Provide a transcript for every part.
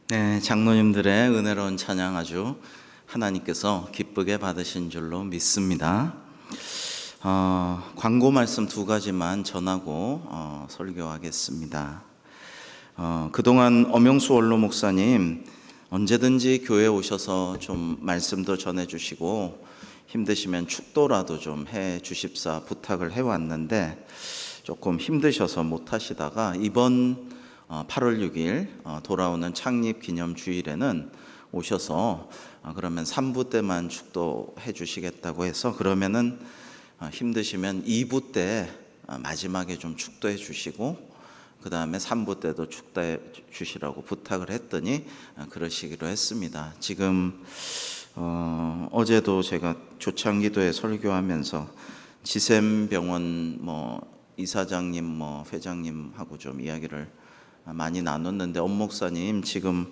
네, 장로님들의 은혜로운 찬양 아주 하나님께서 기쁘게 받으신 줄로 믿습니다. 광고 말씀 두 가지만 전하고 설교하겠습니다. 그동안 엄영수 원로 목사님 언제든지 교회에 오셔서 좀 말씀도 전해주시고 힘드시면 축도라도 좀 해 주십사 부탁을 해왔는데 조금 힘드셔서 못하시다가 이번 8월 6일 돌아오는 창립 기념 주일에는 오셔서 그러면 3부 때만 축도해 주시겠다고 해서 그러면은 힘드시면 2부 때 마지막에 좀 축도해 주시고 그 다음에 3부 때도 축도해 주시라고 부탁을 했더니 그러시기로 했습니다. 지금 어제도 제가 조창기도에 설교하면서 지샘병원 이사장님 회장님하고 좀 이야기를 많이 나눴는데 엄 목사님 지금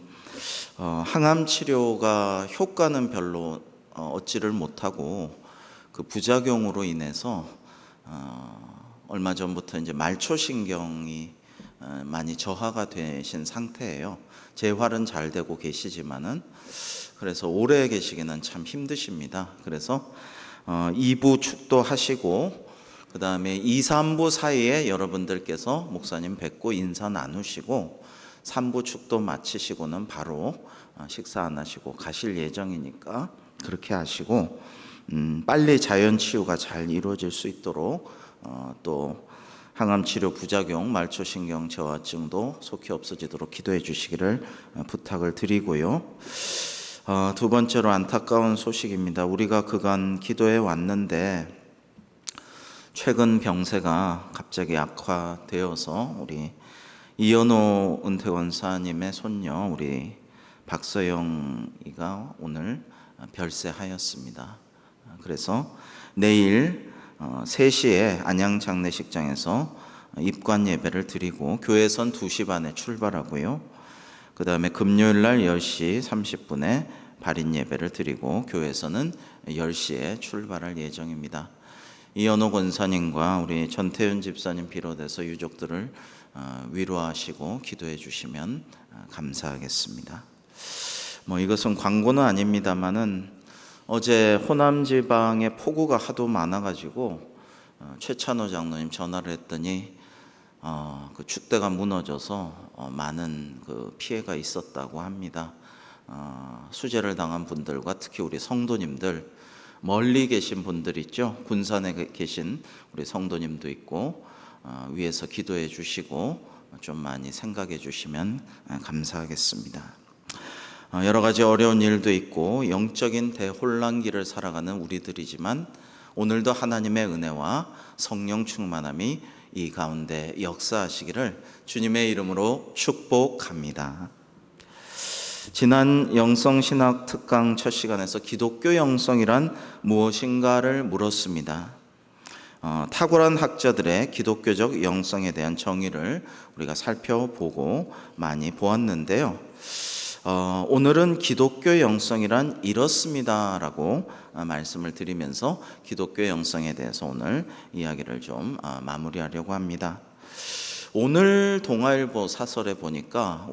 항암 치료가 효과는 별로 얻지를 못하고 그 부작용으로 인해서 얼마 전부터 이제 말초신경이 많이 저하가 되신 상태예요. 재활은 잘 되고 계시지만은 그래서 오래 계시기는 참 힘드십니다. 그래서 2부 축도하시고 그 다음에 2, 3부 사이에 여러분들께서 목사님 뵙고 인사 나누시고 3부 축도 마치시고는 바로 식사 안 하시고 가실 예정이니까 그렇게 하시고 빨리 자연 치유가 잘 이루어질 수 있도록 또 항암치료 부작용, 말초신경 저하증도 속히 없어지도록 기도해 주시기를 부탁을 드리고요. 두 번째로 안타까운 소식입니다. 우리가 그간 기도해 왔는데 최근 병세가 갑자기 악화되어서 우리 이현호 은퇴원사님의 손녀 우리 박서영이가 오늘 별세하였습니다. 그래서 내일 3시에 안양장례식장에서 입관 예배를 드리고 교회선 2시 반에 출발하고요. 그 다음에 금요일 날 10시 30분에 발인 예배를 드리고 교회에서는 10시에 출발할 예정입니다. 이현호 권사님과 우리 전태윤 집사님 비롯해서 유족들을 위로하시고 기도해 주시면 감사하겠습니다. 이것은 광고는 아닙니다만은 어제 호남 지방에 폭우가 하도 많아가지고 최찬호 장로님 전화를 했더니 그 축대가 무너져서 많은 그 피해가 있었다고 합니다. 수재를 당한 분들과 특히 우리 성도님들 멀리 계신 분들 있죠. 군산에 계신 우리 성도님도 있고 위에서 기도해 주시고 좀 많이 생각해 주시면 감사하겠습니다. 여러 가지 어려운 일도 있고 영적인 대혼란기를 살아가는 우리들이지만 오늘도 하나님의 은혜와 성령 충만함이 이 가운데 역사하시기를 주님의 이름으로 축복합니다. 지난 영성신학 특강 첫 시간에서 기독교 영성이란 무엇인가를 물었습니다. 탁월한 학자들의 기독교적 영성에 대한 정의를 우리가 살펴보고 많이 보았는데요. 오늘은 기독교 영성이란 이렇습니다라고 말씀을 드리면서 기독교 영성에 대해서 오늘 이야기를 좀 마무리하려고 합니다. 오늘 동아일보 사설에 보니까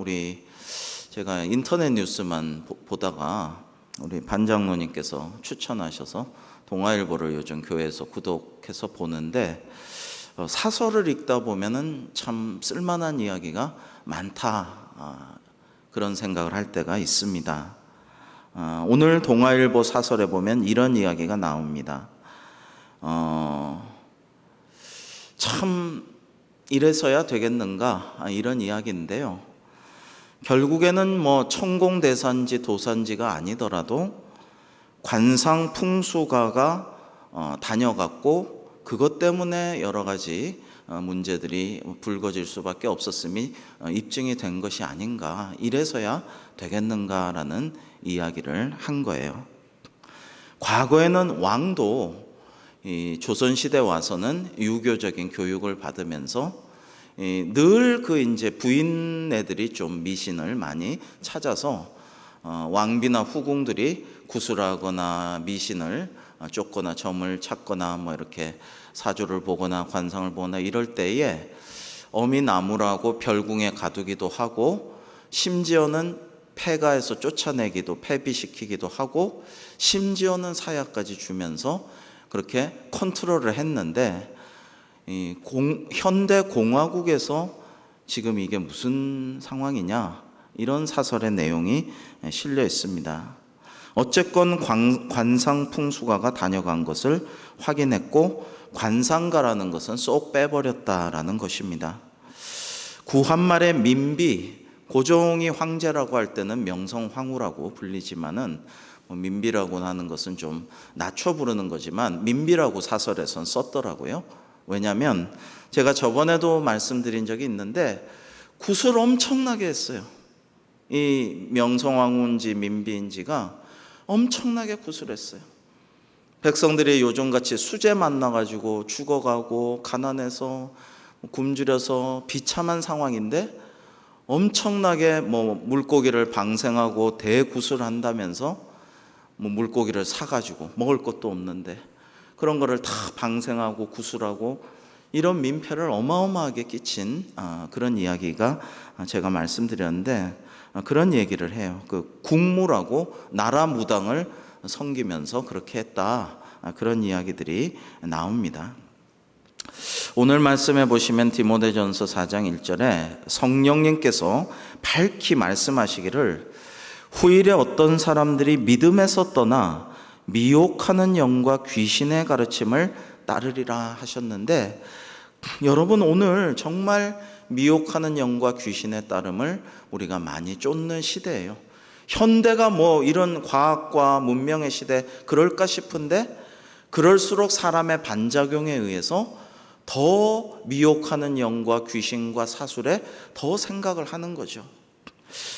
제가 인터넷 뉴스만 보다가 우리 반장로님께서 추천하셔서 동아일보를 요즘 교회에서 구독해서 보는데 사설을 읽다 보면은 참 쓸만한 이야기가 많다 그런 생각을 할 때가 있습니다. 오늘 동아일보 사설에 보면 이런 이야기가 나옵니다. 참 이래서야 되겠는가 이런 이야기인데요. 결국에는 천공대산지 도산지가 아니더라도 관상풍수가가 다녀갔고 그것 때문에 여러 가지 문제들이 불거질 수밖에 없었음이 입증이 된 것이 아닌가 이래서야 되겠는가라는 이야기를 한 거예요. 과거에는 왕도 조선시대 와서는 유교적인 교육을 받으면서 늘 이제 부인네들이 좀 미신을 많이 찾아서 왕비나 후궁들이 구술하거나 미신을 쫓거나 점을 찾거나 이렇게 사주를 보거나 관상을 보거나 이럴 때에 어미 나무라고 별궁에 가두기도 하고 심지어는 폐가에서 쫓아내기도 폐비시키기도 하고 심지어는 사약까지 주면서 그렇게 컨트롤을 했는데 현대 공화국에서 지금 이게 무슨 상황이냐 이런 사설의 내용이 실려 있습니다. 어쨌건 관상풍수가가 다녀간 것을 확인했고 관상가라는 것은 쏙 빼버렸다라는 것입니다. 구한말의 민비, 고종이 황제라고 할 때는 명성황후라고 불리지만은 민비라고 하는 것은 좀 낮춰 부르는 거지만 민비라고 사설에선 썼더라고요. 왜냐하면 제가 저번에도 말씀드린 적이 있는데 굿을 엄청나게 했어요. 이 명성황후인지 민비인지가 엄청나게 굿을 했어요. 백성들이 요즘같이 수재 만나가지고 죽어가고 가난해서 굶주려서 비참한 상황인데 엄청나게 물고기를 방생하고 대굿을 한다면서 물고기를 사가지고 먹을 것도 없는데 그런 거를 다 방생하고 구술하고 이런 민폐를 어마어마하게 끼친 그런 이야기가 제가 말씀드렸는데 그런 얘기를 해요. 그 국무라고 나라 무당을 섬기면서 그렇게 했다. 그런 이야기들이 나옵니다. 오늘 말씀해 보시면 디모데전서 4장 1절에 성령님께서 밝히 말씀하시기를 후일에 어떤 사람들이 믿음에서 떠나 미혹하는 영과 귀신의 가르침을 따르리라 하셨는데 여러분 오늘 정말 미혹하는 영과 귀신의 따름을 우리가 많이 쫓는 시대예요. 현대가 이런 과학과 문명의 시대 그럴까 싶은데 그럴수록 사람의 반작용에 의해서 더 미혹하는 영과 귀신과 사술에 더 생각을 하는 거죠.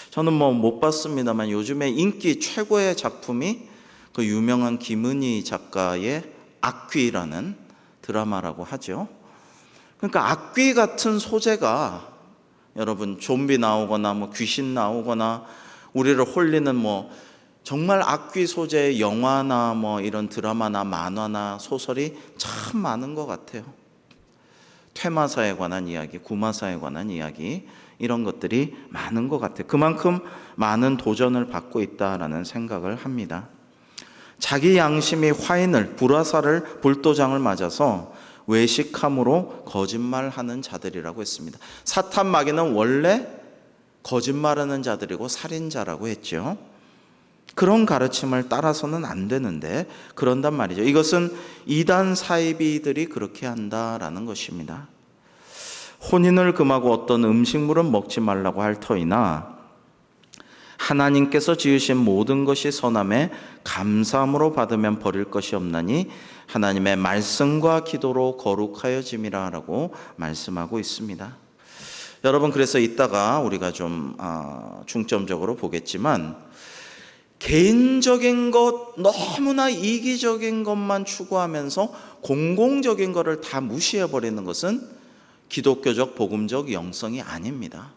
저는 못 봤습니다만 요즘에 인기 최고의 작품이 그 유명한 김은희 작가의 악귀라는 드라마라고 하죠. 그러니까 악귀 같은 소재가 여러분 좀비 나오거나 귀신 나오거나 우리를 홀리는 정말 악귀 소재의 영화나 이런 드라마나 만화나 소설이 참 많은 것 같아요. 퇴마사에 관한 이야기, 구마사에 관한 이야기 이런 것들이 많은 것 같아요. 그만큼 많은 도전을 받고 있다라는 생각을 합니다. 자기 양심이 화인을 불화살을 불도장을 맞아서 외식함으로 거짓말하는 자들이라고 했습니다. 사탄 마귀는 원래 거짓말하는 자들이고 살인자라고 했죠. 그런 가르침을 따라서는 안 되는데 그런단 말이죠. 이것은 이단 사이비들이 그렇게 한다라는 것입니다. 혼인을 금하고 어떤 음식물은 먹지 말라고 할 터이나 하나님께서 지으신 모든 것이 선함에 감사함으로 받으면 버릴 것이 없나니 하나님의 말씀과 기도로 거룩하여짐이라 라고 말씀하고 있습니다. 여러분 그래서 이따가 우리가 좀 중점적으로 보겠지만 개인적인 것 너무나 이기적인 것만 추구하면서 공공적인 것을 다 무시해버리는 것은 기독교적 복음적 영성이 아닙니다.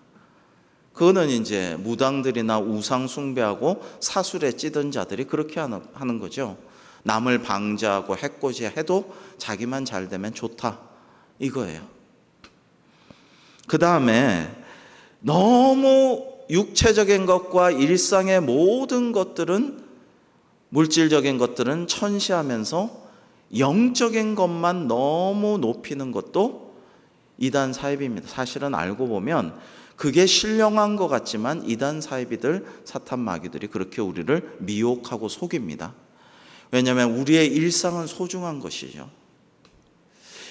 그거는 이제 무당들이나 우상 숭배하고 사술에 찌든 자들이 그렇게 하는 거죠. 남을 방지하고 해코지해도 자기만 잘 되면 좋다 이거예요. 그 다음에 너무 육체적인 것과 일상의 모든 것들은 물질적인 것들은 천시하면서 영적인 것만 너무 높이는 것도 이단 사이비입니다. 사실은 알고 보면 그게 신령한 것 같지만 이단 사이비들 사탄 마귀들이 그렇게 우리를 미혹하고 속입니다. 왜냐하면 우리의 일상은 소중한 것이죠.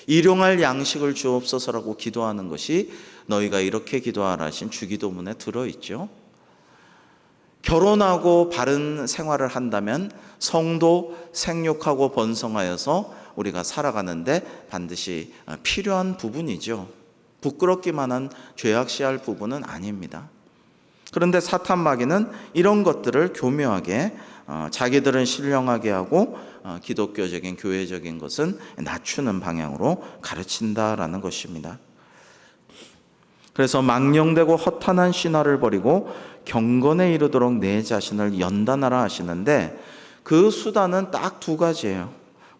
일용할 양식을 주옵소서라고 기도하는 것이 너희가 이렇게 기도하라 하신 주기도문에 들어있죠. 결혼하고 바른 생활을 한다면 성도 생육하고 번성하여서 우리가 살아가는데 반드시 필요한 부분이죠. 부끄럽기만 한 죄악시할 부분은 아닙니다. 그런데 사탄 마귀는 이런 것들을 교묘하게 자기들은 신령하게 하고 기독교적인 교회적인 것은 낮추는 방향으로 가르친다라는 것입니다. 그래서 망령되고 허탄한 신화를 버리고 경건에 이르도록 내 자신을 연단하라 하시는데 그 수단은 딱 두 가지예요.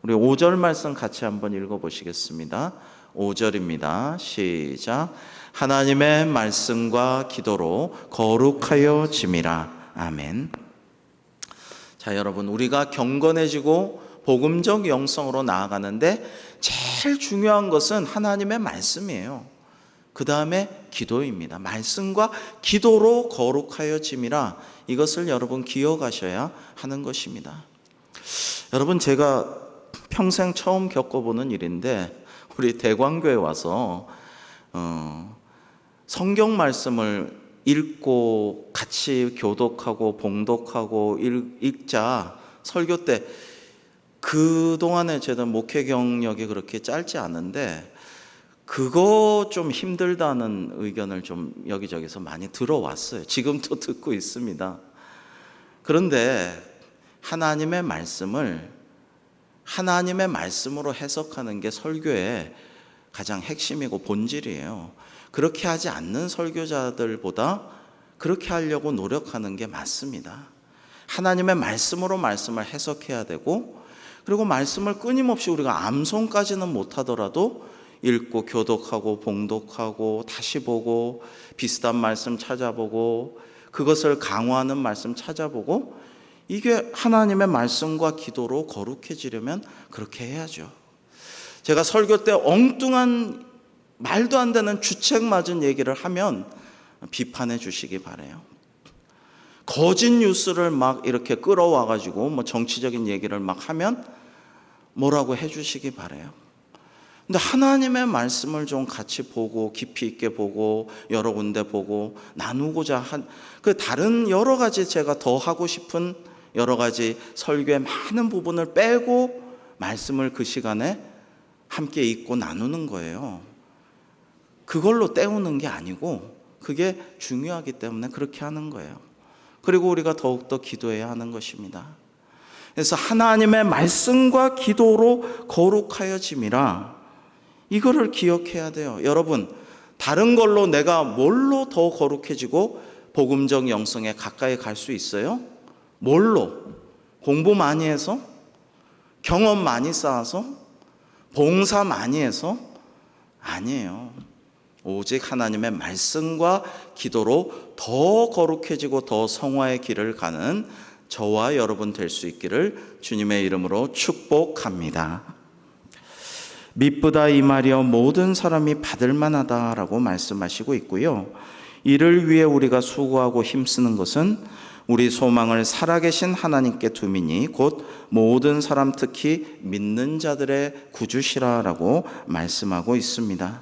우리 5절 말씀 같이 한번 읽어보시겠습니다. 5절입니다. 시작. 하나님의 말씀과 기도로 거룩하여 짐이라. 아멘. 자, 여러분, 우리가 경건해지고 복음적 영성으로 나아가는데 제일 중요한 것은 하나님의 말씀이에요. 그 다음에 기도입니다. 말씀과 기도로 거룩하여 짐이라. 이것을 여러분 기억하셔야 하는 것입니다. 여러분, 제가 평생 처음 겪어보는 일인데 우리 대광교회 와서 성경 말씀을 읽고 같이 교독하고 봉독하고 읽자. 설교 때 그동안에 제가 목회 경력이 그렇게 짧지 않은데 그거 좀 힘들다는 의견을 좀 여기저기서 많이 들어왔어요. 지금도 듣고 있습니다. 그런데 하나님의 말씀을 하나님의 말씀으로 해석하는 게 설교의 가장 핵심이고 본질이에요. 그렇게 하지 않는 설교자들보다 그렇게 하려고 노력하는 게 맞습니다. 하나님의 말씀으로 말씀을 해석해야 되고, 그리고 말씀을 끊임없이 우리가 암송까지는 못하더라도 읽고 교독하고 봉독하고 다시 보고 비슷한 말씀 찾아보고 그것을 강화하는 말씀 찾아보고, 이게 하나님의 말씀과 기도로 거룩해지려면 그렇게 해야죠. 제가 설교 때 엉뚱한 말도 안 되는 주책 맞은 얘기를 하면 비판해 주시기 바라요. 거짓 뉴스를 막 이렇게 끌어와 가지고 뭐 정치적인 얘기를 막 하면 뭐라고 해 주시기 바라요. 근데 하나님의 말씀을 좀 같이 보고 깊이 있게 보고 여러 군데 보고 나누고자 한 그 다른 여러 가지 제가 더 하고 싶은 여러 가지 설교의 많은 부분을 빼고 말씀을 그 시간에 함께 읽고 나누는 거예요. 그걸로 때우는 게 아니고 그게 중요하기 때문에 그렇게 하는 거예요. 그리고 우리가 더욱더 기도해야 하는 것입니다. 그래서 하나님의 말씀과 기도로 거룩하여 짐이라, 이거를 기억해야 돼요. 여러분, 다른 걸로 내가 뭘로 더 거룩해지고 복음적 영성에 가까이 갈 수 있어요? 뭘로? 공부 많이 해서? 경험 많이 쌓아서? 봉사 많이 해서? 아니에요. 오직 하나님의 말씀과 기도로 더 거룩해지고 더 성화의 길을 가는 저와 여러분 될 수 있기를 주님의 이름으로 축복합니다. 미쁘다 이 말이여 모든 사람이 받을 만하다라고 말씀하시고 있고요. 이를 위해 우리가 수고하고 힘쓰는 것은 우리 소망을 살아계신 하나님께 두미니 곧 모든 사람 특히 믿는 자들의 구주시라라고 말씀하고 있습니다.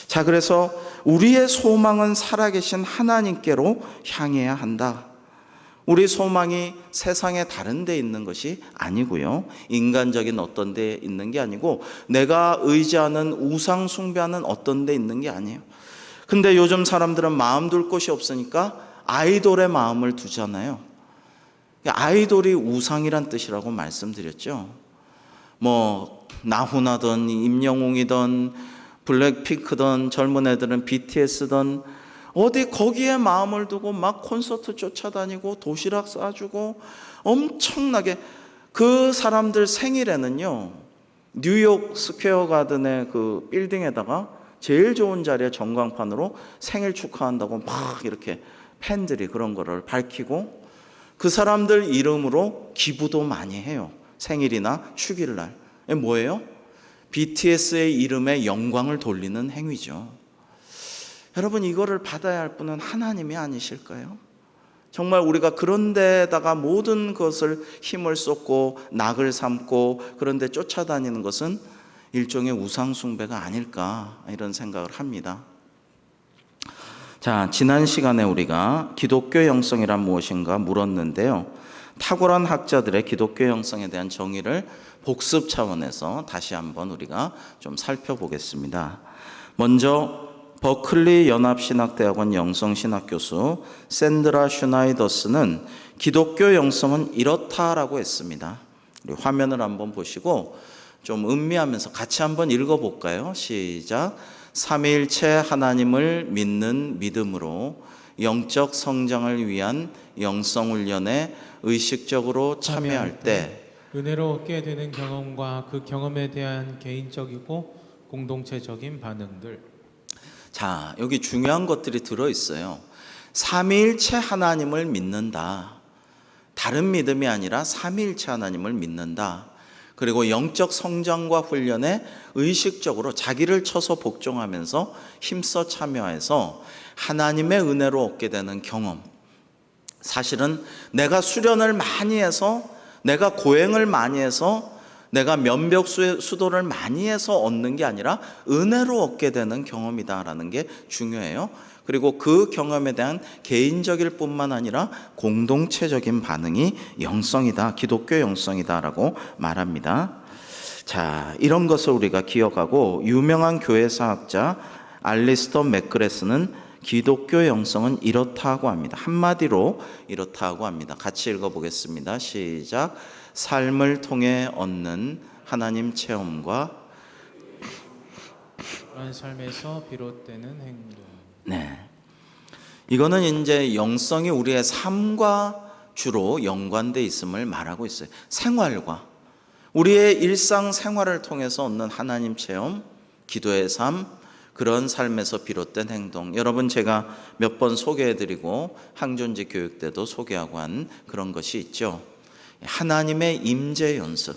자, 그래서 우리의 소망은 살아계신 하나님께로 향해야 한다. 우리 소망이 세상에 다른 데 있는 것이 아니고요. 인간적인 어떤 데 있는 게 아니고 내가 의지하는 우상 숭배하는 어떤 데 있는 게 아니에요. 근데 요즘 사람들은 마음 둘 곳이 없으니까 아이돌의 마음을 두잖아요. 아이돌이 우상이란 뜻이라고 말씀드렸죠. 뭐 나훈아든 임영웅이든 블랙핑크든 젊은 애들은 BTS든 어디 거기에 마음을 두고 막 콘서트 쫓아다니고 도시락 싸주고 엄청나게, 그 사람들 생일에는요 뉴욕 스퀘어 가든의 그 빌딩에다가 제일 좋은 자리에 전광판으로 생일 축하한다고 막 이렇게 팬들이 그런 거를 밝히고 그 사람들 이름으로 기부도 많이 해요. 생일이나 축일날. 뭐예요? BTS의 이름에 영광을 돌리는 행위죠. 여러분, 이거를 받아야 할 분은 하나님이 아니실까요? 정말 우리가 그런 데다가 모든 것을 힘을 쏟고 낙을 삼고 그런 데 쫓아다니는 것은 일종의 우상숭배가 아닐까, 이런 생각을 합니다. 자, 지난 시간에 우리가 기독교 영성이란 무엇인가 물었는데요. 탁월한 학자들의 기독교 영성에 대한 정의를 복습 차원에서 다시 한번 우리가 좀 살펴보겠습니다. 먼저 버클리 연합신학대학원 영성신학 교수 샌드라 슈나이더스는 기독교 영성은 이렇다라고 했습니다. 우리 화면을 한번 보시고 좀 음미하면서 같이 한번 읽어볼까요? 시작. 삼위일체 하나님을 믿는 믿음으로 영적 성장을 위한 영성훈련에 의식적으로 참여할 때 은혜로 얻게 되는 경험과 그 경험에 대한 개인적이고 공동체적인 반응들. 자, 여기 중요한 것들이 들어있어요. 삼위일체 하나님을 믿는다. 다른 믿음이 아니라 삼위일체 하나님을 믿는다. 그리고 영적 성장과 훈련에 의식적으로 자기를 쳐서 복종하면서 힘써 참여해서 하나님의 은혜로 얻게 되는 경험. 사실은 내가 수련을 많이 해서, 내가 고행을 많이 해서, 내가 면벽 수도를 많이 해서 얻는 게 아니라 은혜로 얻게 되는 경험이다라는 게 중요해요. 그리고 그 경험에 대한 개인적일 뿐만 아니라 공동체적인 반응이 영성이다, 기독교 영성이다라고 말합니다. 자, 이런 것을 우리가 기억하고, 유명한 교회사학자 알리스터 맥그레스는 기독교 영성은 이렇다고 합니다. 한마디로 이렇다고 합니다. 같이 읽어보겠습니다. 시작. 삶을 통해 얻는 하나님 체험과 그런 삶에서 비롯되는 행동. 네, 이거는 이제 영성이 우리의 삶과 주로 연관되어 있음을 말하고 있어요. 생활과 우리의 일상생활을 통해서 얻는 하나님 체험, 기도의 삶, 그런 삶에서 비롯된 행동. 여러분, 제가 몇 번 소개해드리고 항존지 교육 때도 소개하고 한 그런 것이 있죠. 하나님의 임재 연습.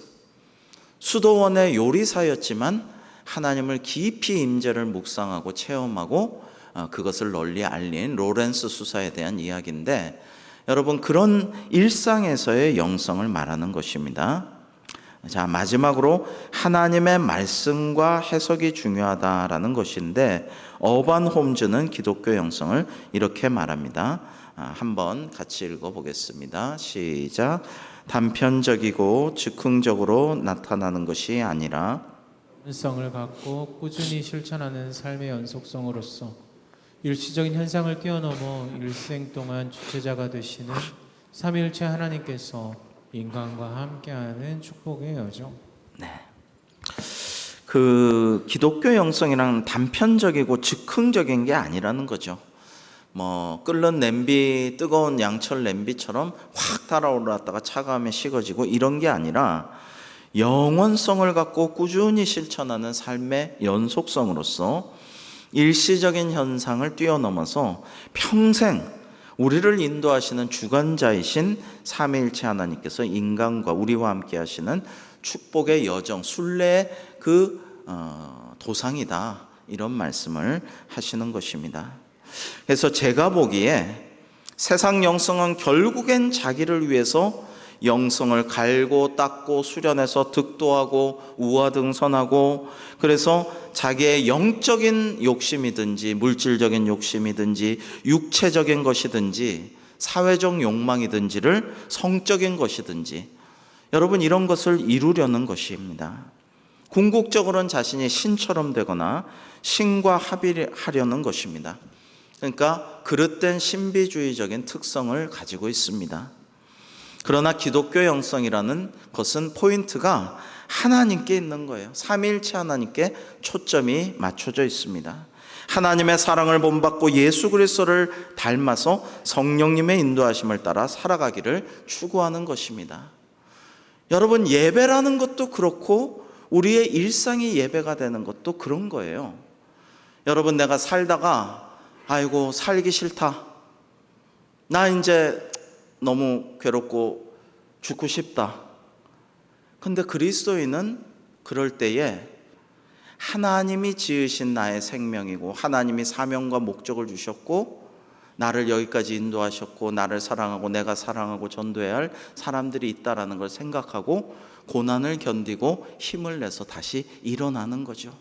수도원의 요리사였지만 하나님을 깊이 임재를 묵상하고 체험하고 그것을 널리 알린 로렌스 수사에 대한 이야기인데, 여러분, 그런 일상에서의 영성을 말하는 것입니다. 자, 마지막으로 하나님의 말씀과 해석이 중요하다라는 것인데, 어반 홈즈는 기독교 영성을 이렇게 말합니다. 한번 같이 읽어보겠습니다. 시작. 단편적이고 즉흥적으로 나타나는 것이 아니라 현성을 갖고 꾸준히 실천하는 삶의 연속성으로서 일시적인 현상을 뛰어넘어 일생 동안 주체자가 되시는 삼위일체 하나님께서 인간과 함께하는 축복의 여정. 네. 그 기독교 영성이란 단편적이고 즉흥적인 게 아니라는 거죠. 뭐 끓는 냄비, 뜨거운 양철 냄비처럼 확 달아올랐다가 차가우면 식어지고 이런 게 아니라 영원성을 갖고 꾸준히 실천하는 삶의 연속성으로서 일시적인 현상을 뛰어넘어서 평생 우리를 인도하시는 주관자이신 삼위일체 하나님께서 인간과 우리와 함께 하시는 축복의 여정, 순례의 그 도상이다, 이런 말씀을 하시는 것입니다. 그래서 제가 보기에 세상 영성은 결국엔 자기를 위해서 영성을 갈고 닦고 수련해서 득도하고 우화등선하고, 그래서 자기의 영적인 욕심이든지 물질적인 욕심이든지 육체적인 것이든지 사회적 욕망이든지를 성적인 것이든지, 여러분, 이런 것을 이루려는 것입니다. 궁극적으로는 자신이 신처럼 되거나 신과 합일하려는 것입니다. 그러니까 그릇된 신비주의적인 특성을 가지고 있습니다. 그러나 기독교 영성이라는 것은 포인트가 하나님께 있는 거예요. 삼위일체 하나님께 초점이 맞춰져 있습니다. 하나님의 사랑을 본받고 예수 그리스도를 닮아서 성령님의 인도하심을 따라 살아가기를 추구하는 것입니다. 여러분, 예배라는 것도 그렇고 우리의 일상이 예배가 되는 것도 그런 거예요. 여러분, 내가 살다가 아이고 살기 싫다, 나 이제 너무 괴롭고 죽고 싶다. 근데 그리스도인은 그럴 때에 하나님이 지으신 나의 생명이고 하나님이 사명과 목적을 주셨고 나를 여기까지 인도하셨고 나를 사랑하고 내가 사랑하고 전도해야 할 사람들이 있다라는 걸 생각하고 고난을 견디고 힘을 내서 다시 일어나는 거죠.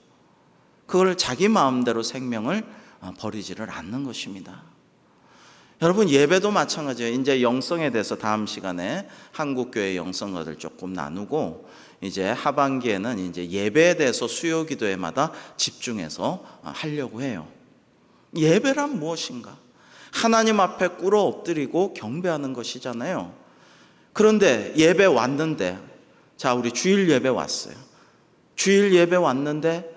그걸 자기 마음대로 생명을 버리지를 않는 것입니다. 여러분, 예배도 마찬가지예요. 이제 영성에 대해서 다음 시간에 한국교회 영성가들 조금 나누고, 이제 하반기에는 이제 예배에 대해서 수요 기도회마다 집중해서 하려고 해요. 예배란 무엇인가? 하나님 앞에 꿇어 엎드리고 경배하는 것이잖아요. 그런데 예배 왔는데, 자, 우리 주일 예배 왔어요. 주일 예배 왔는데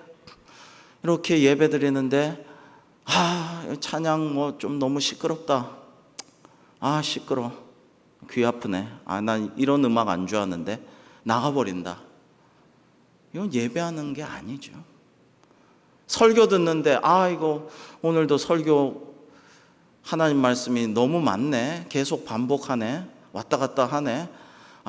이렇게 예배 드리는데 찬양 뭐 좀 너무 시끄럽다. 시끄러워. 귀 아프네. 난 이런 음악 안 좋아하는데 나가버린다. 이건 예배하는 게 아니죠. 설교 듣는데 이거 오늘도 설교 하나님 말씀이 너무 많네. 계속 반복하네. 왔다 갔다 하네.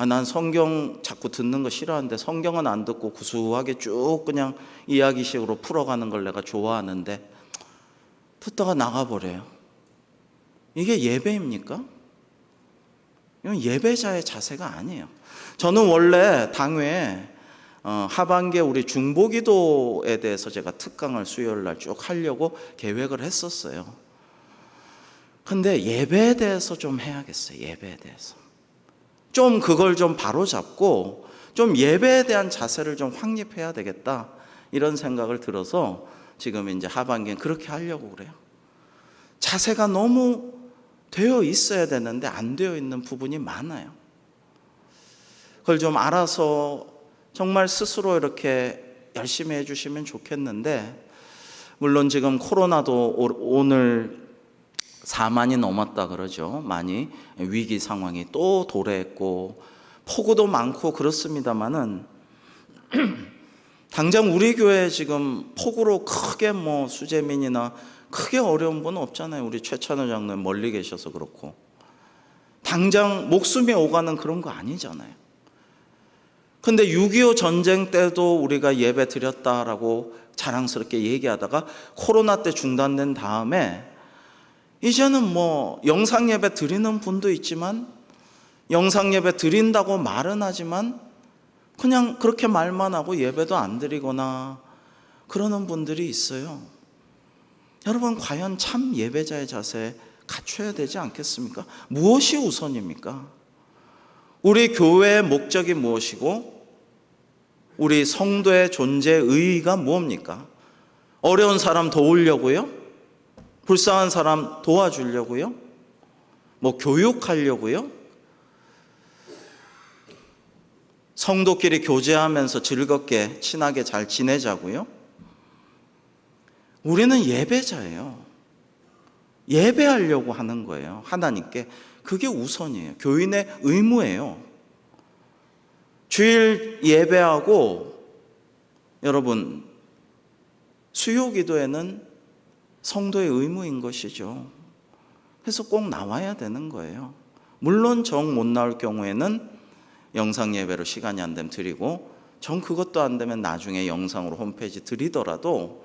난 성경 자꾸 듣는 거 싫어하는데 성경은 안 듣고 구수하게 쭉 그냥 이야기식으로 풀어가는 걸 내가 좋아하는데 듣다가 나가버려요. 이게 예배입니까? 이건 예배자의 자세가 아니에요. 저는 원래 당회에 하반기에 우리 중보기도에 대해서 제가 특강을 수요일 날 쭉 하려고 계획을 했었어요. 근데 예배에 대해서 좀 해야겠어요. 예배에 대해서 좀 그걸 좀 바로잡고 좀 예배에 대한 자세를 좀 확립해야 되겠다, 이런 생각을 들어서 지금 이제 하반기엔 그렇게 하려고 그래요. 자세가 너무 되어 있어야 되는데 안 되어 있는 부분이 많아요. 그걸 좀 알아서 정말 스스로 이렇게 열심히 해주시면 좋겠는데, 물론 지금 코로나도 오늘 4만이 넘었다 그러죠. 많이 위기 상황이 또 도래했고 폭우도 많고 그렇습니다만은 당장 우리 교회 지금 폭우로 크게 수재민이나 크게 어려운 분은 없잖아요. 우리 최찬호 장로님 멀리 계셔서 그렇고 당장 목숨이 오가는 그런 거 아니잖아요. 근데 6.25 전쟁 때도 우리가 예배 드렸다라고 자랑스럽게 얘기하다가 코로나 때 중단된 다음에 이제는 영상 예배 드리는 분도 있지만, 영상 예배 드린다고 말은 하지만 그냥 그렇게 말만 하고 예배도 안 드리거나 그러는 분들이 있어요. 여러분, 과연 참 예배자의 자세 갖춰야 되지 않겠습니까? 무엇이 우선입니까? 우리 교회의 목적이 무엇이고 우리 성도의 존재의 의의가 무엇입니까? 어려운 사람 도우려고요? 불쌍한 사람 도와주려고요? 교육하려고요? 성도끼리 교제하면서 즐겁게 친하게 잘 지내자고요? 우리는 예배자예요. 예배하려고 하는 거예요. 하나님께. 그게 우선이에요. 교인의 의무예요. 주일 예배하고 여러분, 수요기도에는 성도의 의무인 것이죠. 그래서 꼭 나와야 되는 거예요. 물론 정 못 나올 경우에는 영상 예배로 시간이 안 되면 드리고, 정 그것도 안 되면 나중에 영상으로 홈페이지 드리더라도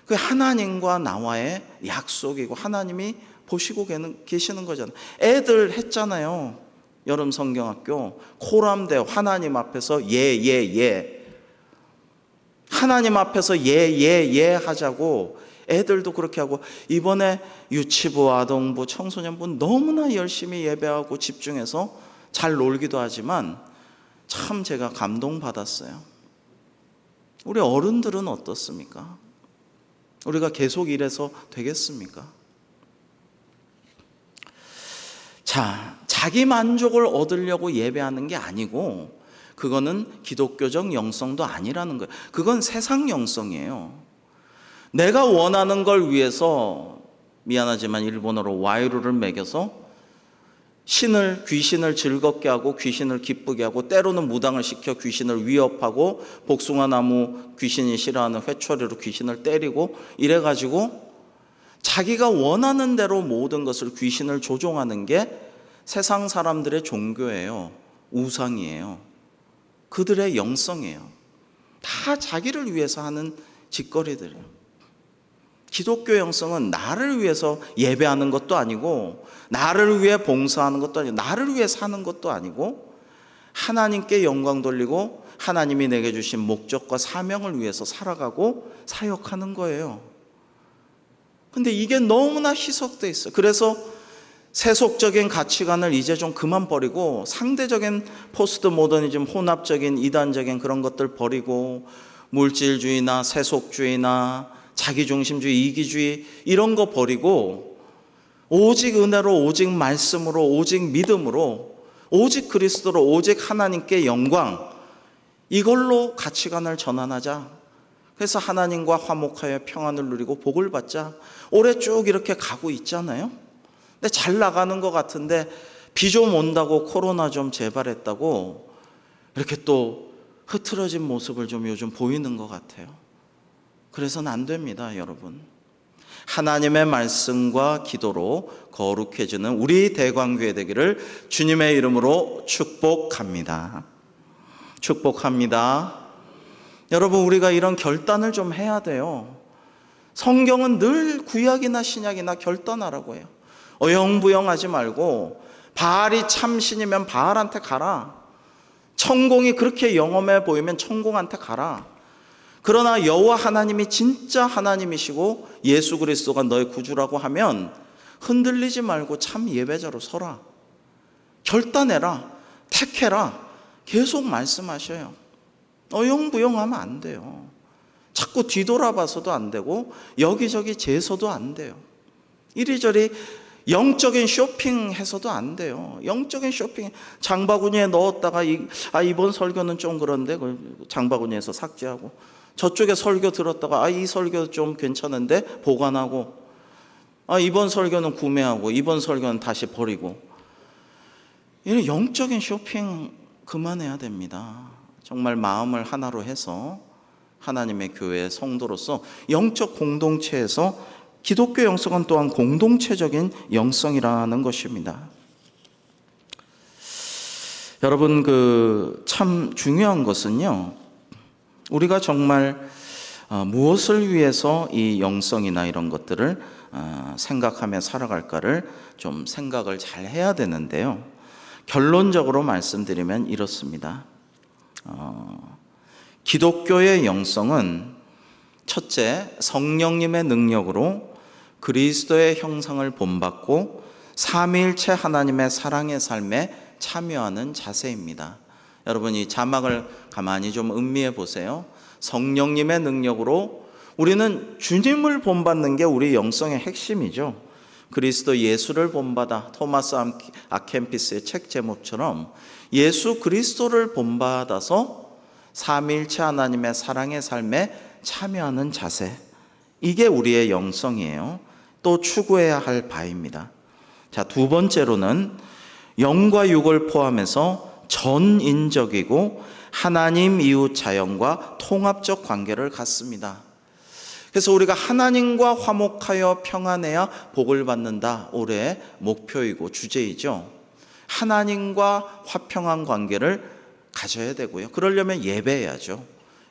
그 하나님과 나와의 약속이고 하나님이 보시고 계시는 거잖아요. 애들 했잖아요. 여름 성경학교 코람대 하나님 앞에서 예 하나님 앞에서 예 하자고 애들도 그렇게 하고, 이번에 유치부, 아동부, 청소년부 너무나 열심히 예배하고 집중해서 잘 놀기도 하지만 참 제가 감동받았어요. 우리 어른들은 어떻습니까? 우리가 계속 이래서 되겠습니까? 자기 만족을 얻으려고 예배하는 게 아니고 그거는 기독교적 영성도 아니라는 거예요. 그건 세상 영성이에요. 내가 원하는 걸 위해서, 미안하지만 일본어로 와이루를 매겨서 귀신을 즐겁게 하고 귀신을 기쁘게 하고, 때로는 무당을 시켜 귀신을 위협하고, 복숭아나무 귀신이 싫어하는 회초리로 귀신을 때리고, 이래가지고 자기가 원하는 대로 모든 것을 귀신을 조종하는 게 세상 사람들의 종교예요. 우상이에요. 그들의 영성이에요. 다 자기를 위해서 하는 짓거리들이에요. 기독교 영성은 나를 위해서 예배하는 것도 아니고, 나를 위해 봉사하는 것도 아니고, 나를 위해 사는 것도 아니고, 하나님께 영광 돌리고 하나님이 내게 주신 목적과 사명을 위해서 살아가고 사역하는 거예요. 근데 이게 너무나 희석돼 있어요. 그래서 세속적인 가치관을 이제 좀 그만 버리고 상대적인 포스트 모더니즘, 혼합적인 이단적인 그런 것들 버리고, 물질주의나 세속주의나 자기중심주의, 이기주의 이런 거 버리고 오직 은혜로, 오직 말씀으로, 오직 믿음으로, 오직 그리스도로, 오직 하나님께 영광, 이걸로 가치관을 전환하자. 그래서 하나님과 화목하여 평안을 누리고 복을 받자. 올해 쭉 이렇게 가고 있잖아요. 근데 잘 나가는 것 같은데 비 좀 온다고, 코로나 좀 재발했다고 이렇게 또 흐트러진 모습을 좀 요즘 보이는 것 같아요. 그래서는 안 됩니다, 여러분. 하나님의 말씀과 기도로 거룩해지는 우리 대광교회 되기를 주님의 이름으로 축복합니다. 축복합니다. 여러분, 우리가 이런 결단을 좀 해야 돼요. 성경은 늘 구약이나 신약이나 결단하라고 해요. 어영부영하지 말고 바알이 참신이면 바알한테 가라. 천공이 그렇게 영험해 보이면 천공한테 가라. 그러나 여호와 하나님이 진짜 하나님이시고 예수 그리스도가 너의 구주라고 하면 흔들리지 말고 참 예배자로 서라. 결단해라. 택해라. 계속 말씀하셔요. 어영부영하면 안 돼요. 자꾸 뒤돌아봐서도 안 되고 여기저기 재서도 안 돼요. 이리저리 영적인 쇼핑해서도 안 돼요. 영적인 쇼핑 장바구니에 넣었다가 이번 설교는 좀 그런데 장바구니에서 삭제하고, 저쪽에 설교 들었다가 이 설교 좀 괜찮은데 보관하고, 이번 설교는 구매하고 이번 설교는 다시 버리고, 이런 영적인 쇼핑 그만해야 됩니다. 정말 마음을 하나로 해서 하나님의 교회 성도로서 영적 공동체에서, 기독교 영성은 또한 공동체적인 영성이라는 것입니다. 여러분, 참 중요한 것은요, 우리가 정말 무엇을 위해서 이 영성이나 이런 것들을 생각하며 살아갈까를 좀 생각을 잘 해야 되는데요. 결론적으로 말씀드리면 이렇습니다. 기독교의 영성은 첫째, 성령님의 능력으로 그리스도의 형상을 본받고 삼위일체 하나님의 사랑의 삶에 참여하는 자세입니다. 여러분, 이 자막을 가만히 좀 음미해 보세요. 성령님의 능력으로 우리는 주님을 본받는 게 우리 영성의 핵심이죠. 그리스도 예수를 본받아, 토마스 아켄피스의 책 제목처럼 예수 그리스도를 본받아서 삼위일체 하나님의 사랑의 삶에 참여하는 자세, 이게 우리의 영성이에요. 또 추구해야 할 바입니다. 자, 두 번째로는 영과 육을 포함해서 전인적이고 하나님 이웃 자연과 통합적 관계를 갖습니다. 그래서 우리가 하나님과 화목하여 평안해야 복을 받는다, 올해의 목표이고 주제이죠. 하나님과 화평한 관계를 가져야 되고요. 그러려면 예배해야죠.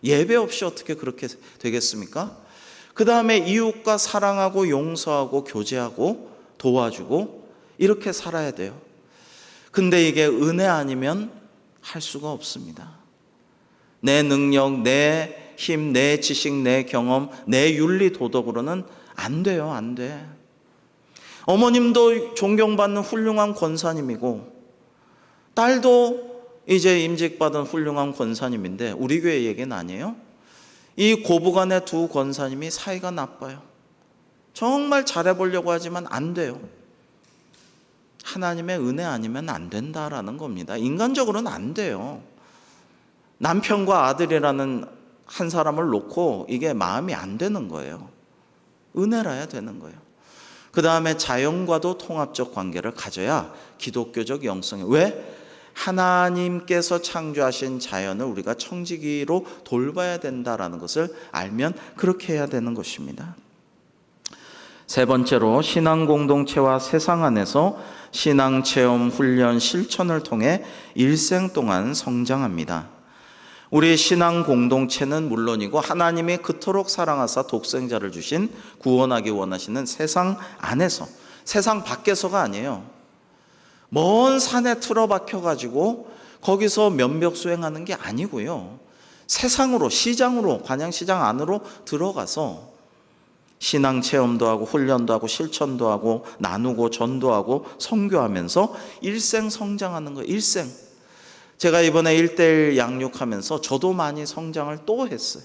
예배 없이 어떻게 그렇게 되겠습니까? 그 다음에 이웃과 사랑하고 용서하고 교제하고 도와주고 이렇게 살아야 돼요. 근데 이게 은혜 아니면 할 수가 없습니다. 내 능력, 내 힘, 내 지식, 내 경험, 내 윤리 도덕으로는 안 돼요. 안 돼. 어머님도 존경받는 훌륭한 권사님이고 딸도 이제 임직받은 훌륭한 권사님인데 우리 교회 얘기는 아니에요. 이 고부간의 두 권사님이 사이가 나빠요. 정말 잘해보려고 하지만 안 돼요. 하나님의 은혜 아니면 안 된다라는 겁니다. 인간적으로는 안 돼요. 남편과 아들이라는 한 사람을 놓고 이게 마음이 안 되는 거예요. 은혜라야 되는 거예요. 그 다음에 자연과도 통합적 관계를 가져야 기독교적 영성이, 왜? 하나님께서 창조하신 자연을 우리가 청지기로 돌봐야 된다라는 것을 알면 그렇게 해야 되는 것입니다. 세 번째로 신앙 공동체와 세상 안에서 신앙 체험, 훈련, 실천을 통해 일생 동안 성장합니다. 우리 신앙 공동체는 물론이고 하나님이 그토록 사랑하사 독생자를 주신 구원하기 원하시는 세상 안에서, 세상 밖에서가 아니에요. 먼 산에 틀어박혀 가지고 거기서 면벽 수행하는 게 아니고요. 세상으로, 시장으로, 관양시장 안으로 들어가서 신앙 체험도 하고 훈련도 하고 실천도 하고 나누고 전도하고 선교하면서 일생 성장하는 거예요. 일생. 제가 이번에 1:1 양육하면서 저도 많이 성장을 또 했어요.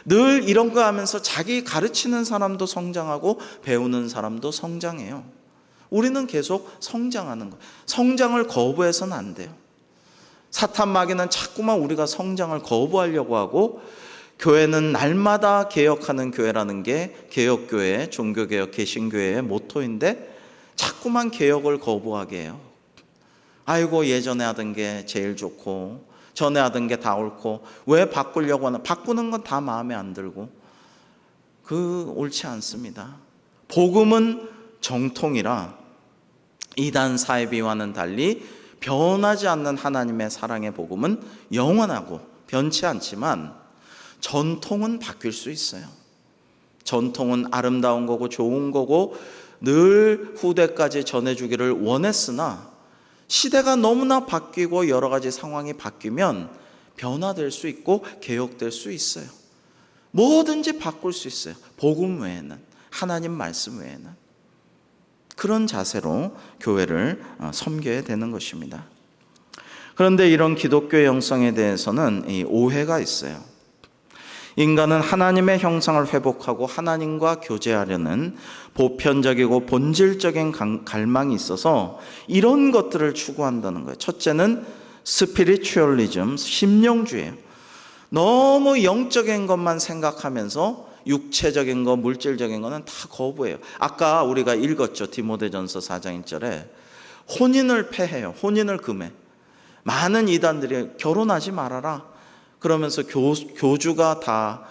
늘 이런 거 하면서 자기 가르치는 사람도 성장하고 배우는 사람도 성장해요. 우리는 계속 성장하는 거예요. 성장을 거부해서는 안 돼요. 사탄 마귀는 자꾸만 우리가 성장을 거부하려고 하고, 교회는 날마다 개혁하는 교회라는 게 개혁교회, 종교개혁, 개신교회의 모토인데 자꾸만 개혁을 거부하게 해요. 아이고, 예전에 하던 게 제일 좋고 전에 하던 게 다 옳고 왜 바꾸려고 하나, 바꾸는 건 다 마음에 안 들고 옳지 않습니다. 복음은 정통이라 이단 사이비와는 달리 변하지 않는 하나님의 사랑의 복음은 영원하고 변치 않지만 전통은 바뀔 수 있어요. 전통은 아름다운 거고 좋은 거고 늘 후대까지 전해주기를 원했으나 시대가 너무나 바뀌고 여러 가지 상황이 바뀌면 변화될 수 있고 개혁될 수 있어요. 뭐든지 바꿀 수 있어요. 복음 외에는, 하나님 말씀 외에는. 그런 자세로 교회를 섬겨야 되는 것입니다. 그런데 이런 기독교의 영성에 대해서는 이 오해가 있어요. 인간은 하나님의 형상을 회복하고 하나님과 교제하려는 보편적이고 본질적인 갈망이 있어서 이런 것들을 추구한다는 거예요. 첫째는 스피리추얼리즘, 심령주의예요. 너무 영적인 것만 생각하면서 육체적인 거, 물질적인 거는 다 거부해요. 아까 우리가 읽었죠. 디모데전서 4장 1절에 혼인을 폐해요. 혼인을 금해. 많은 이단들이 결혼하지 말아라. 그러면서 교주가 다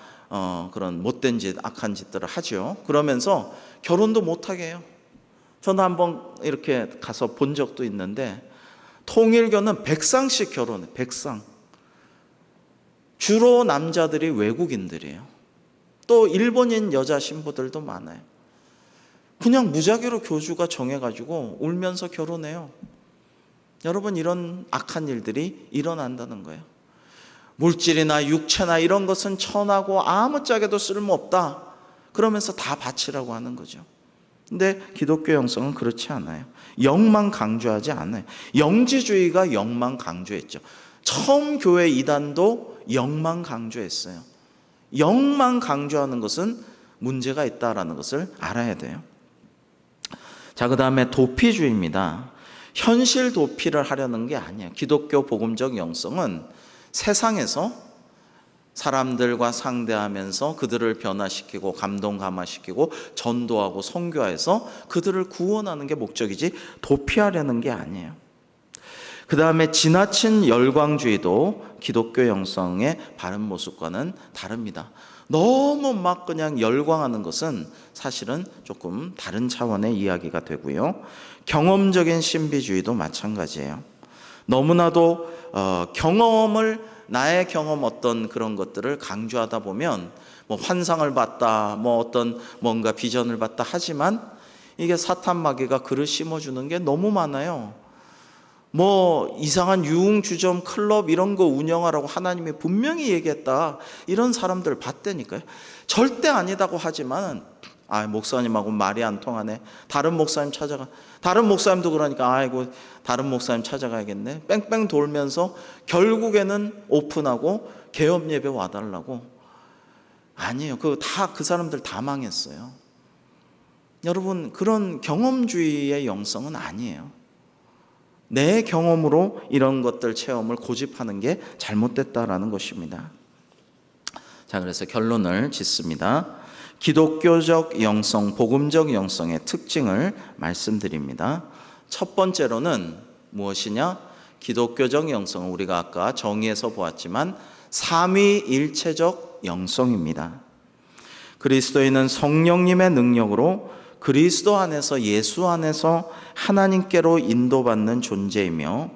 그런 못된 짓, 악한 짓들을 하죠. 그러면서 결혼도 못하게 해요. 저는 한번 이렇게 가서 본 적도 있는데 통일교는 100쌍씩 결혼해. 100쌍. 주로 남자들이 외국인들이에요. 또 일본인 여자 신부들도 많아요. 그냥 무작위로 교주가 정해가지고 울면서 결혼해요. 여러분, 이런 악한 일들이 일어난다는 거예요. 물질이나 육체나 이런 것은 천하고 아무짝에도 쓸모없다. 그러면서 다 바치라고 하는 거죠. 근데 기독교 영성은 그렇지 않아요. 영만 강조하지 않아요. 영지주의가 영만 강조했죠. 처음 교회 이단도 영만 강조했어요. 영만 강조하는 것은 문제가 있다라는 것을 알아야 돼요. 자, 그 다음에 도피주의입니다. 현실 도피를 하려는 게 아니에요. 기독교 복음적 영성은 세상에서 사람들과 상대하면서 그들을 변화시키고 감동 감화시키고 전도하고 선교해서 그들을 구원하는 게 목적이지 도피하려는 게 아니에요. 그 다음에 지나친 열광주의도 기독교 영성의 바른 모습과는 다릅니다. 너무 막 그냥 열광하는 것은 사실은 조금 다른 차원의 이야기가 되고요. 경험적인 신비주의도 마찬가지예요. 너무나도 나의 경험 어떤 그런 것들을 강조하다 보면 뭐 환상을 봤다, 뭐 어떤 뭔가 비전을 봤다 하지만 이게 사탄 마귀가 글을 심어주는 게 너무 많아요. 뭐 이상한 유흥주점 클럽 이런 거 운영하라고 하나님이 분명히 얘기했다. 이런 사람들 봤다니까요. 절대 아니다고 하지만 목사님하고 말이 안 통하네. 다른 목사님 찾아가. 다른 목사님도 그러니까 아이고 다른 목사님 찾아가야겠네. 뺑뺑 돌면서 결국에는 오픈하고 개업 예배 와달라고. 아니에요. 그 사람들 다 망했어요. 여러분, 그런 경험주의의 영성은 아니에요. 내 경험으로 이런 것들 체험을 고집하는 게 잘못됐다라는 것입니다. 자, 그래서 결론을 짓습니다. 기독교적 영성, 복음적 영성의 특징을 말씀드립니다. 첫 번째로는 무엇이냐? 기독교적 영성은 우리가 아까 정의에서 보았지만 삼위일체적 영성입니다. 그리스도인은 성령님의 능력으로 그리스도 안에서 예수 안에서 하나님께로 인도받는 존재이며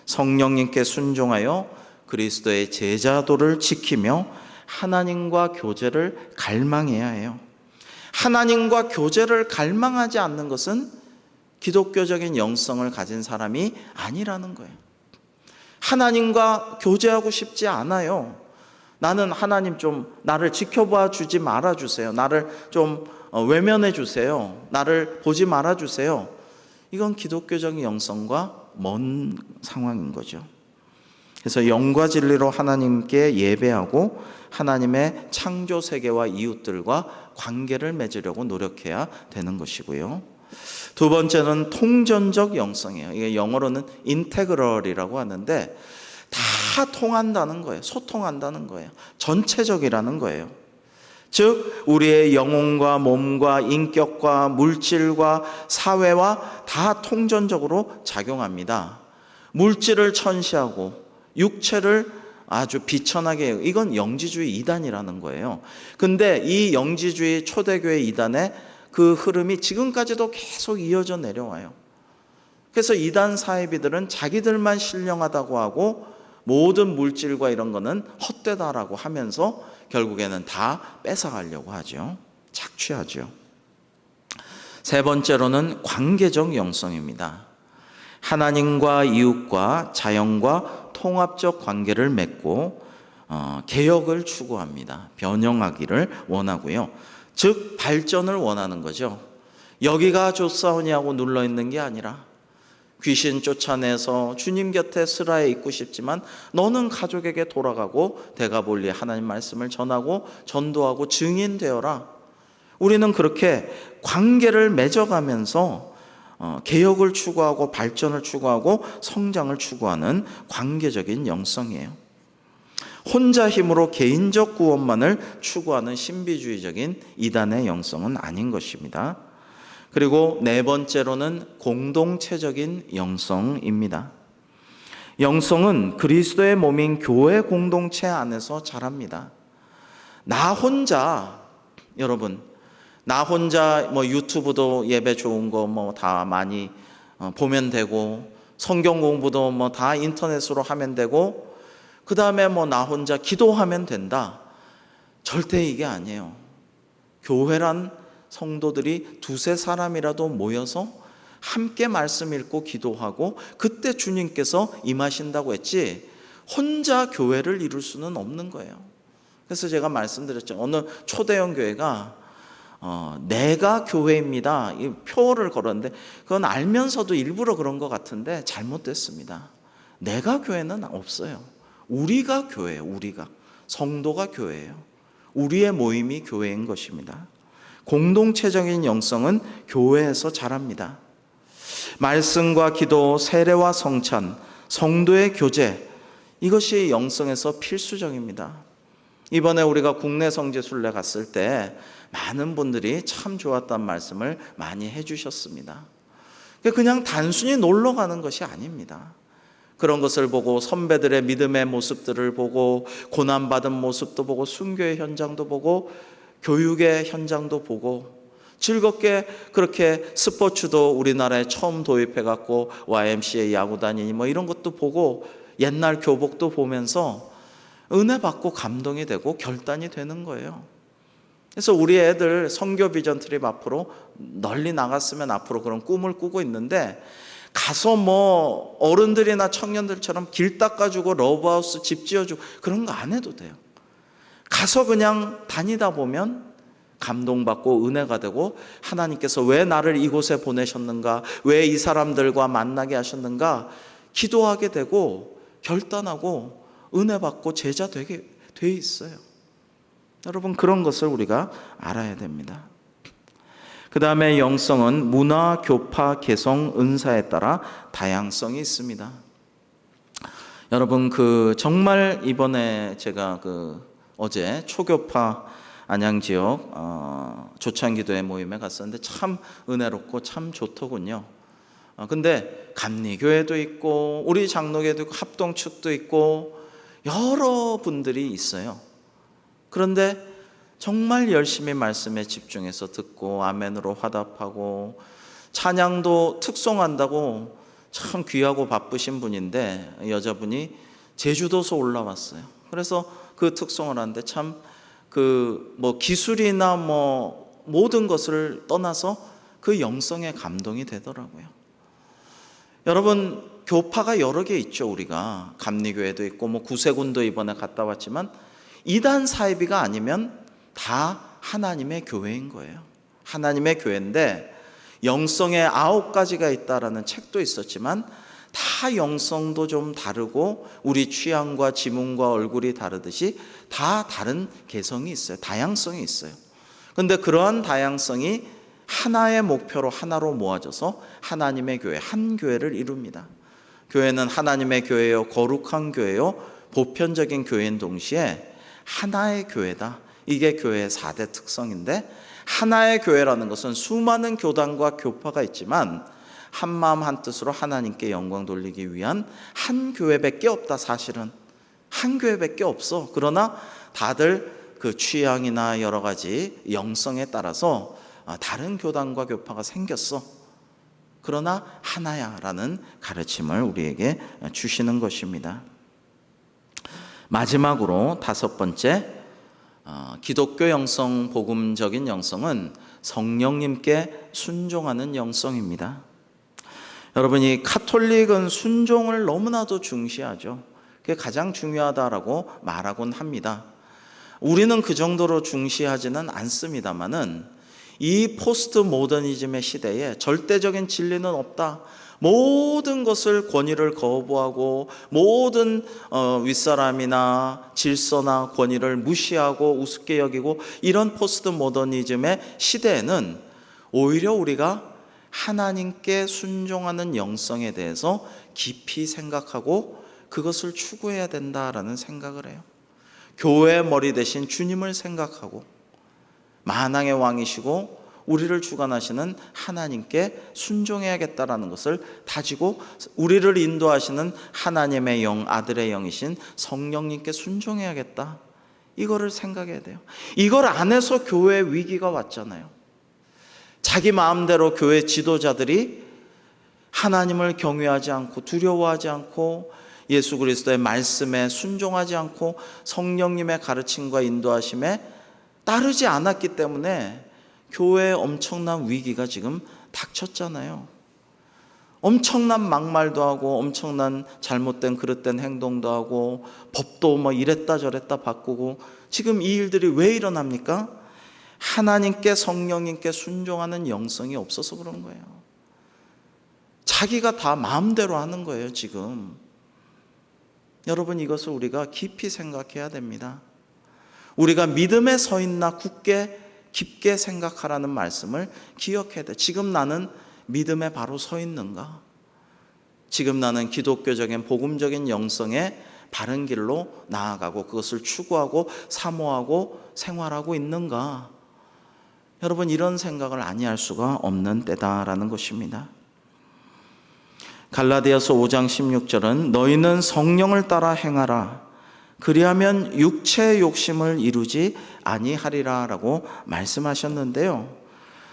성령님께 순종하여 그리스도의 제자도를 지키며 하나님과 교제를 갈망해야 해요. 하나님과 교제를 갈망하지 않는 것은 기독교적인 영성을 가진 사람이 아니라는 거예요. 하나님과 교제하고 싶지 않아요. 나는 하나님 좀 나를 지켜봐 주지 말아주세요. 나를 좀 외면해 주세요. 나를 보지 말아 주세요. 이건 기독교적인 영성과 먼 상황인 거죠. 그래서 영과 진리로 하나님께 예배하고 하나님의 창조 세계와 이웃들과 관계를 맺으려고 노력해야 되는 것이고요. 두 번째는 통전적 영성이에요. 이게 영어로는 인테그럴이라고 하는데 다 통한다는 거예요. 소통한다는 거예요. 전체적이라는 거예요. 즉 우리의 영혼과 몸과 인격과 물질과 사회와 다 통전적으로 작용합니다. 물질을 천시하고 육체를 아주 비천하게, 이건 영지주의 이단이라는 거예요. 근데 이 영지주의 초대교회 이단의 그 흐름이 지금까지도 계속 이어져 내려와요. 그래서 이단 사이비들은 자기들만 신령하다고 하고 모든 물질과 이런 거는 헛되다라고 하면서 결국에는 다 뺏어가려고 하죠. 착취하죠. 세 번째로는 관계적 영성입니다. 하나님과 이웃과 자연과 통합적 관계를 맺고 개혁을 추구합니다. 변형하기를 원하고요. 즉 발전을 원하는 거죠. 여기가 좋사오니 하고 눌러있는 게 아니라 귀신 쫓아내서 주님 곁에 스라에 있고 싶지만 너는 가족에게 돌아가고 대가볼리에 하나님 말씀을 전하고 전도하고 증인되어라. 우리는 그렇게 관계를 맺어가면서 개혁을 추구하고 발전을 추구하고 성장을 추구하는 관계적인 영성이에요. 혼자 힘으로 개인적 구원만을 추구하는 신비주의적인 이단의 영성은 아닌 것입니다. 그리고 네 번째로는 공동체적인 영성입니다. 영성은 그리스도의 몸인 교회 공동체 안에서 자랍니다. 나 혼자, 여러분, 나 혼자 뭐 유튜브도 예배 좋은 거 뭐 다 많이 보면 되고, 성경 공부도 뭐 다 인터넷으로 하면 되고, 그 다음에 뭐 나 혼자 기도하면 된다. 절대 이게 아니에요. 교회란 성도들이 두세 사람이라도 모여서 함께 말씀 읽고 기도하고 그때 주님께서 임하신다고 했지, 혼자 교회를 이룰 수는 없는 거예요. 그래서 제가 말씀드렸죠. 어느 초대형 교회가 내가 교회입니다, 이 표를 걸었는데 그건 알면서도 일부러 그런 것 같은데 잘못됐습니다. 내가 교회는 없어요. 우리가 교회예요. 우리가 성도가 교회예요. 우리의 모임이 교회인 것입니다. 공동체적인 영성은 교회에서 자랍니다. 말씀과 기도, 세례와 성찬, 성도의 교제, 이것이 영성에서 필수적입니다. 이번에 우리가 국내 성지순례 갔을 때 많은 분들이 참 좋았다는 말씀을 많이 해주셨습니다. 그냥 단순히 놀러 가는 것이 아닙니다. 그런 것을 보고 선배들의 믿음의 모습들을 보고 고난받은 모습도 보고 순교의 현장도 보고 교육의 현장도 보고 즐겁게 그렇게 스포츠도 우리나라에 처음 도입해갖고 YMCA 야구단이니 뭐 이런 것도 보고 옛날 교복도 보면서 은혜 받고 감동이 되고 결단이 되는 거예요. 그래서 우리 애들 선교 비전 트립 앞으로 널리 나갔으면 앞으로 그런 꿈을 꾸고 있는데, 가서 뭐 어른들이나 청년들처럼 길 닦아주고 러브하우스 집 지어주고 그런 거 안 해도 돼요. 가서 그냥 다니다 보면 감동받고 은혜가 되고, 하나님께서 왜 나를 이곳에 보내셨는가, 왜 이 사람들과 만나게 하셨는가 기도하게 되고 결단하고 은혜 받고 제자 되게 돼 있어요. 여러분, 그런 것을 우리가 알아야 됩니다. 그 다음에 영성은 문화, 교파, 개성, 은사에 따라 다양성이 있습니다. 여러분, 정말 이번에 제가 어제 초교파 안양 지역 조찬기도회 모임에 갔었는데 참 은혜롭고 참 좋더군요. 근데 감리교회도 있고 우리 장로교회도 있고 합동축도 있고 여러 분들이 있어요. 그런데 정말 열심히 말씀에 집중해서 듣고 아멘으로 화답하고 찬양도 특송한다고 참 귀하고 바쁘신 분인데, 여자분이 제주도에서 올라왔어요. 그래서 그 특송을 하는데 참 뭐 기술이나 뭐 모든 것을 떠나서 그 영성에 감동이 되더라고요. 여러분, 교파가 여러 개 있죠. 우리가 감리교회도 있고 뭐 구세군도 이번에 갔다 왔지만 이단 사이비가 아니면 다 하나님의 교회인 거예요. 하나님의 교회인데 영성에 9가지가 있다라는 책도 있었지만 다 영성도 좀 다르고 우리 취향과 지문과 얼굴이 다르듯이 다 다른 개성이 있어요. 다양성이 있어요. 그런데 그러한 다양성이 하나의 목표로 하나로 모아져서 하나님의 교회, 한 교회를 이룹니다. 교회는 하나님의 교회요, 거룩한 교회요, 보편적인 교회인 동시에 하나의 교회다. 이게 교회의 4대 특성인데, 하나의 교회라는 것은 수많은 교단과 교파가 있지만 한 마음 한 뜻으로 하나님께 영광 돌리기 위한 한 교회밖에 없다. 사실은 한 교회밖에 없어. 그러나 다들 그 취향이나 여러 가지 영성에 따라서 다른 교단과 교파가 생겼어. 그러나 하나야라는 가르침을 우리에게 주시는 것입니다. 마지막으로 다섯 번째, 기독교 영성, 복음적인 영성은 성령님께 순종하는 영성입니다. 여러분, 이 카톨릭은 순종을 너무나도 중시하죠. 그게 가장 중요하다라고 말하곤 합니다. 우리는 그 정도로 중시하지는 않습니다만은 이 포스트 모더니즘의 시대에 절대적인 진리는 없다. 모든 것을 권위를 거부하고 모든 윗사람이나 질서나 권위를 무시하고 우습게 여기고 이런 포스트 모더니즘의 시대에는 오히려 우리가 하나님께 순종하는 영성에 대해서 깊이 생각하고 그것을 추구해야 된다라는 생각을 해요. 교회의 머리 대신 주님을 생각하고 만왕의 왕이시고 우리를 주관하시는 하나님께 순종해야겠다라는 것을 다지고 우리를 인도하시는 하나님의 영, 아들의 영이신 성령님께 순종해야겠다. 이거를 생각해야 돼요. 이걸 안 해서 교회에 위기가 왔잖아요. 자기 마음대로 교회 지도자들이 하나님을 경외하지 않고 두려워하지 않고 예수 그리스도의 말씀에 순종하지 않고 성령님의 가르침과 인도하심에 따르지 않았기 때문에 교회에 엄청난 위기가 지금 닥쳤잖아요. 엄청난 막말도 하고 엄청난 잘못된 그릇된 행동도 하고 법도 뭐 이랬다 저랬다 바꾸고 지금 이 일들이 왜 일어납니까? 하나님께 성령님께 순종하는 영성이 없어서 그런 거예요. 자기가 다 마음대로 하는 거예요 지금. 여러분, 이것을 우리가 깊이 생각해야 됩니다. 우리가 믿음에 서 있나 굳게 깊게 생각하라는 말씀을 기억해야 돼. 지금 나는 믿음에 바로 서 있는가? 지금 나는 기독교적인 복음적인 영성의 바른 길로 나아가고 그것을 추구하고 사모하고 생활하고 있는가? 여러분, 이런 생각을 아니할 수가 없는 때다라는 것입니다. 갈라디아서 5장 16절은 너희는 성령을 따라 행하라. 그리하면 육체의 욕심을 이루지 아니하리라 라고 말씀하셨는데요.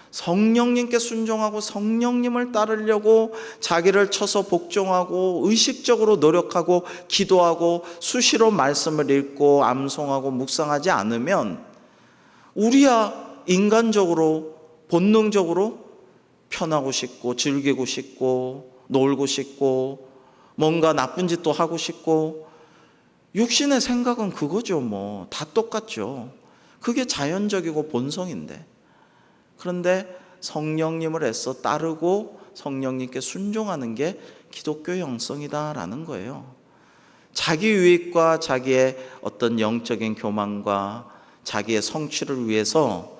성령님께 순종하고 성령님을 따르려고 자기를 쳐서 복종하고 의식적으로 노력하고 기도하고 수시로 말씀을 읽고 암송하고 묵상하지 않으면 우리야 인간적으로 본능적으로 편하고 싶고 즐기고 싶고 놀고 싶고 뭔가 나쁜 짓도 하고 싶고 육신의 생각은 그거죠. 뭐 다 똑같죠. 그게 자연적이고 본성인데, 그런데 성령님을 애써 따르고 성령님께 순종하는 게 기독교 영성이다라는 거예요. 자기 유익과 자기의 어떤 영적인 교만과 자기의 성취를 위해서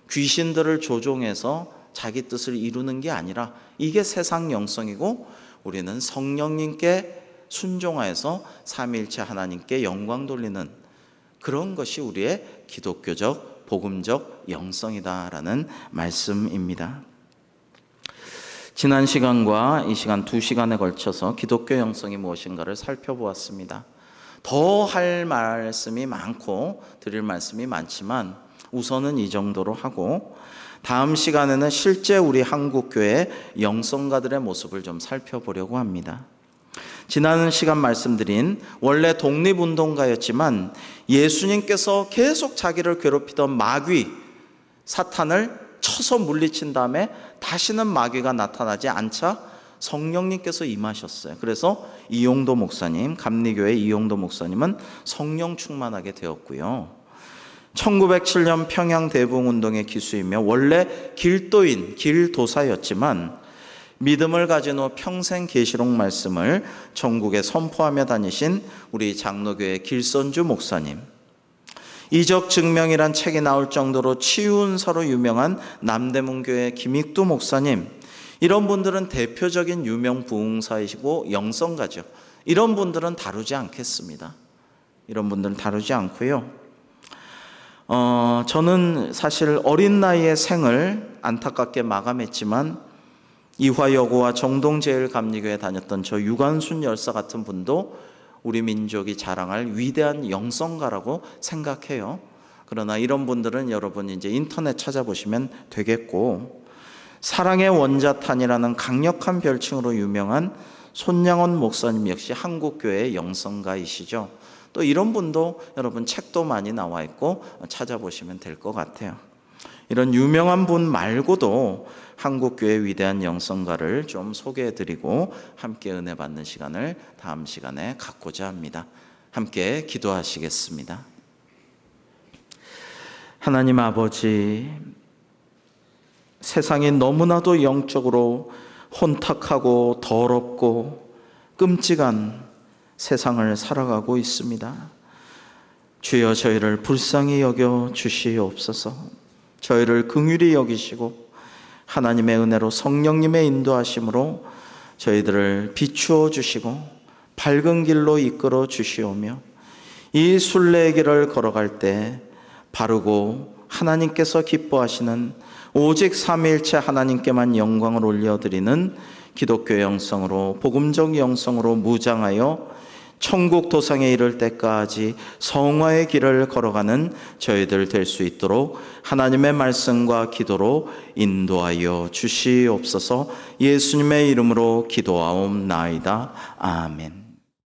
귀신들을 조종해서 자기 뜻을 이루는 게 아니라 이게 세상 영성이고, 우리는 성령님께 순종하여서 삼위일체 하나님께 영광 돌리는 그런 것이 우리의 기독교적 복음적 영성이다라는 말씀입니다. 지난 시간과 이 시간 2시간에 걸쳐서 기독교 영성이 무엇인가를 살펴보았습니다. 더 할 말씀이 많고 드릴 말씀이 많지만 우선은 이 정도로 하고, 다음 시간에는 실제 우리 한국교회 영성가들의 모습을 좀 살펴보려고 합니다. 지난 시간 말씀드린 원래 독립운동가였지만 예수님께서 계속 자기를 괴롭히던 마귀 사탄을 쳐서 물리친 다음에 다시는 마귀가 나타나지 않자 성령님께서 임하셨어요. 그래서 이용도 목사님, 감리교회 이용도 목사님은 성령 충만하게 되었고요. 1907년 평양 대붕운동의 기수이며 원래 길도인, 길도사였지만 믿음을 가진 후 평생 계시록 말씀을 전국에 선포하며 다니신 우리 장로교회 길선주 목사님, 이적 증명이란 책이 나올 정도로 치유은사로 유명한 남대문교회 김익두 목사님, 이런 분들은 대표적인 유명 부흥사이시고 영성가죠. 이런 분들은 다루지 않겠습니다. 이런 분들은 다루지 않고요. 저는 사실 어린 나이에 생을 안타깝게 마감했지만 이화여고와 정동제일감리교에 다녔던 저 유관순 열사 같은 분도 우리 민족이 자랑할 위대한 영성가라고 생각해요. 그러나 이런 분들은 여러분 이제 인터넷 찾아보시면 되겠고, 사랑의 원자탄이라는 강력한 별칭으로 유명한 손양원 목사님 역시 한국교회의 영성가이시죠. 또 이런 분도 여러분 책도 많이 나와 있고 찾아보시면 될 것 같아요. 이런 유명한 분 말고도 한국교회의 위대한 영성가를 좀 소개해드리고 함께 은혜 받는 시간을 다음 시간에 갖고자 합니다. 함께 기도하시겠습니다. 하나님 아버지, 세상이 너무나도 영적으로 혼탁하고 더럽고 끔찍한 세상을 살아가고 있습니다. 주여 저희를 불쌍히 여겨 주시옵소서. 저희를 긍휼히 여기시고 하나님의 은혜로 성령님의 인도하심으로 저희들을 비추어 주시고 밝은 길로 이끌어 주시오며, 이 순례의 길을 걸어갈 때 바르고 하나님께서 기뻐하시는 오직 삼위일체 하나님께만 영광을 올려드리는 기독교 영성으로, 복음적 영성으로 무장하여 천국 도상에 이를 때까지 성화의 길을 걸어가는 저희들 될 수 있도록 하나님의 말씀과 기도로 인도하여 주시옵소서. 예수님의 이름으로 기도하옵나이다. 아멘.